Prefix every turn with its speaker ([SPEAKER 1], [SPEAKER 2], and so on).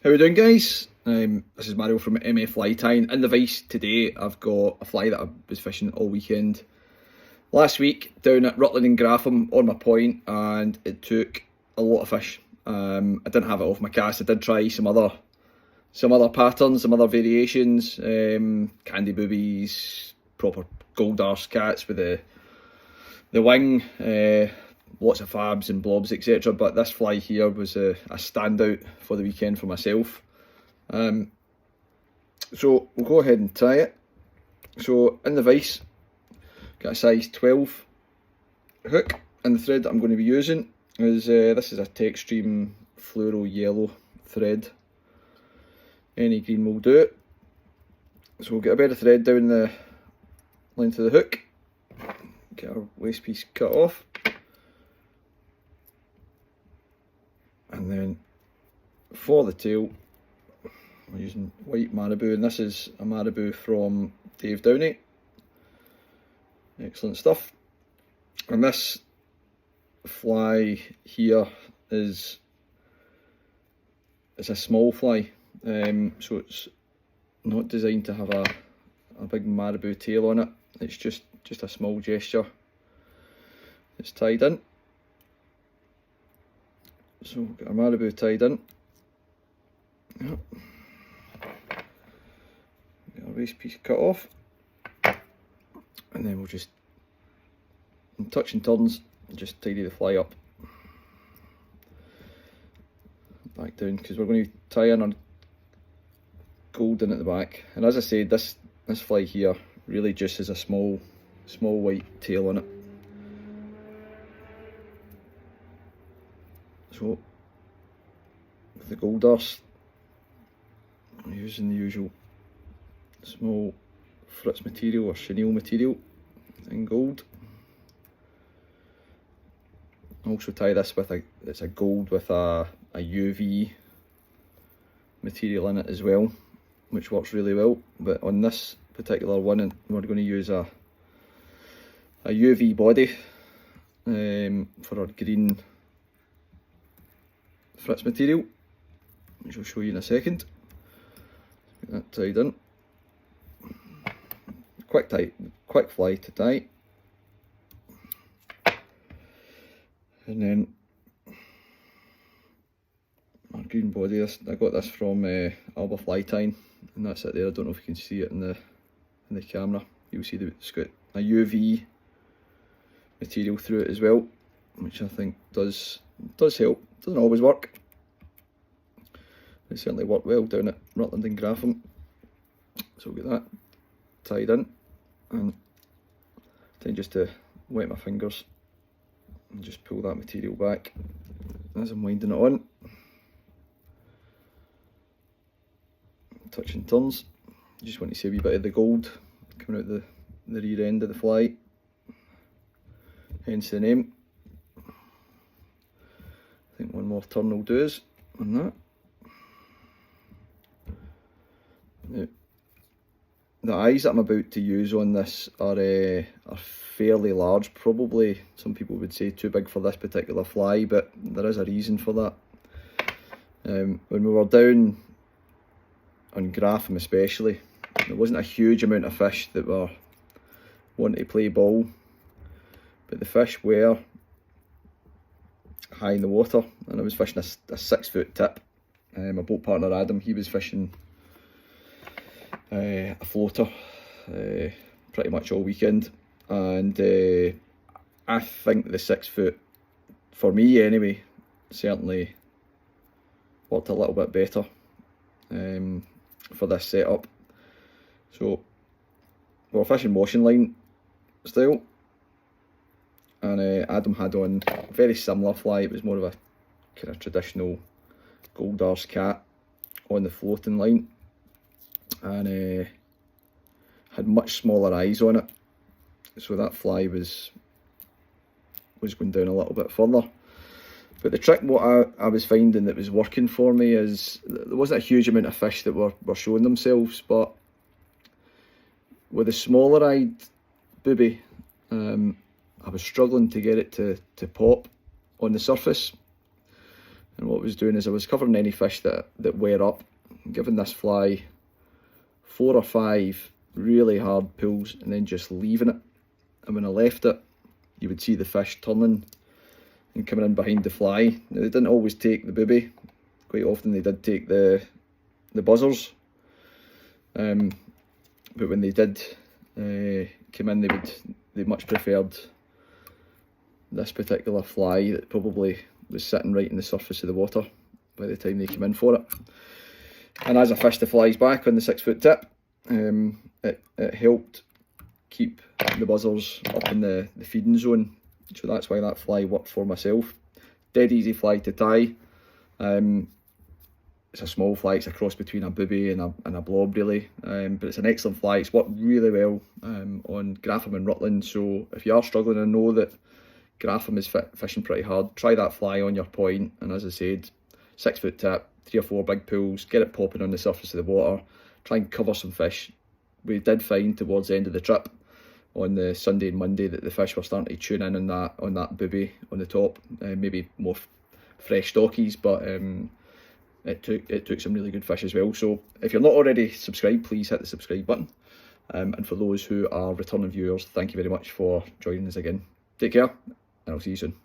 [SPEAKER 1] How we doing, guys? This is Mario from MA Fly Tying. In the vice today, I've got a fly that I was fishing all weekend. Last week, down at Rutland and Grapham on my point, and it took a lot of fish. I didn't have it off my cast. I did try some other patterns, some other variations, candy boobies, proper gold arse cats with the wing, lots of fabs and blobs, etc. But this fly here was a standout for the weekend for myself. So we'll go ahead and tie it. So in the vice, got a size 12 hook, and the thread that I'm going to be using is this is a Techstream fluoro yellow thread. Any green will do it. So we'll get a bit of thread down the length of the hook, get our waist piece cut off, and then for the tail we're using white marabou, and this is a marabou from Dave Downey. Excellent stuff. And this fly here is a small fly, so it's not designed to have a big marabou tail on it. It's just a small gesture. It's tied in. So we've got our marabou tied in. Yep. Get our waist piece cut off, and then we'll just, in touch and turns, just tidy the fly up. Back down, because we're going to tie in our gold in at the back. And as I said, this fly here really just has a small white tail on it. So with the gold arse, I'm using the usual small Fritz material or chenille material in gold. I also tie this with it's a gold with a UV material in it as well, which works really well. But on this particular one, we're going to use a UV body for our green Fritz material, which I'll show you in a second. Get that tied in. Quick fly to tie. And then our green body, I got this from Alba Fly Tying, and that's it there. I don't know if you can see it in the camera. You'll see it's got a UV material through it as well, which I think does help. Doesn't always work. It certainly worked well down at Rutland and Grapham. So we'll get that tied in, and then just to wet my fingers and just pull that material back as I'm winding it on. Touch and turns. You just want to see a wee bit of the gold coming out the rear end of the fly, hence the name. I think one more turn will do us on that. Now, the eyes that I'm about to use on this are fairly large, probably some people would say too big for this particular fly, but there is a reason for that. When we were down on Grapham especially, there wasn't a huge amount of fish that were wanting to play ball, but the fish were high in the water, and I was fishing a 6 foot tip. My boat partner Adam, he was fishing a floater pretty much all weekend, and I think the 6 foot, for me anyway, certainly worked a little bit better for this setup. So we're fishing washing line style, and Adam had on a very similar fly. It was more of a kind of traditional gold arse cat on the floating line, and had much smaller eyes on it, so that fly was going down a little bit further. But the trick, what I was finding that was working for me, is there wasn't a huge amount of fish that were showing themselves, but with the smaller eyed booby, I was struggling to get it to pop on the surface. And what I was doing is I was covering any fish that wear up, giving this fly 4 or 5 really hard pulls and then just leaving it. And when I left it, you would see the fish turning and coming in behind the fly. Now, they didn't always take the booby. Quite often they did take the buzzers. But when they did come in, they much preferred this particular fly that probably was sitting right in the surface of the water by the time they came in for it. And as I fished the flies back on the 6 foot tip, it helped keep the buzzers up in the feeding zone. So that's why that fly worked for myself. Dead easy fly to tie. It's a small fly, it's a cross between a booby and a blob really, but it's an excellent fly. It's worked really well on Grapham and Rutland, so if you are struggling and know that Grapham is fishing pretty hard, try that fly on your point, and as I said, 6 foot tip, 3 or 4 big pulls, get it popping on the surface of the water, try and cover some fish. We did find towards the end of the trip on the Sunday and Monday that the fish were starting to tune in on that booby on the top, maybe more fresh stockies, but it took some really good fish as well. So if you're not already subscribed, please hit the subscribe button. And for those who are returning viewers, thank you very much for joining us again. Take care, and I'll see you soon.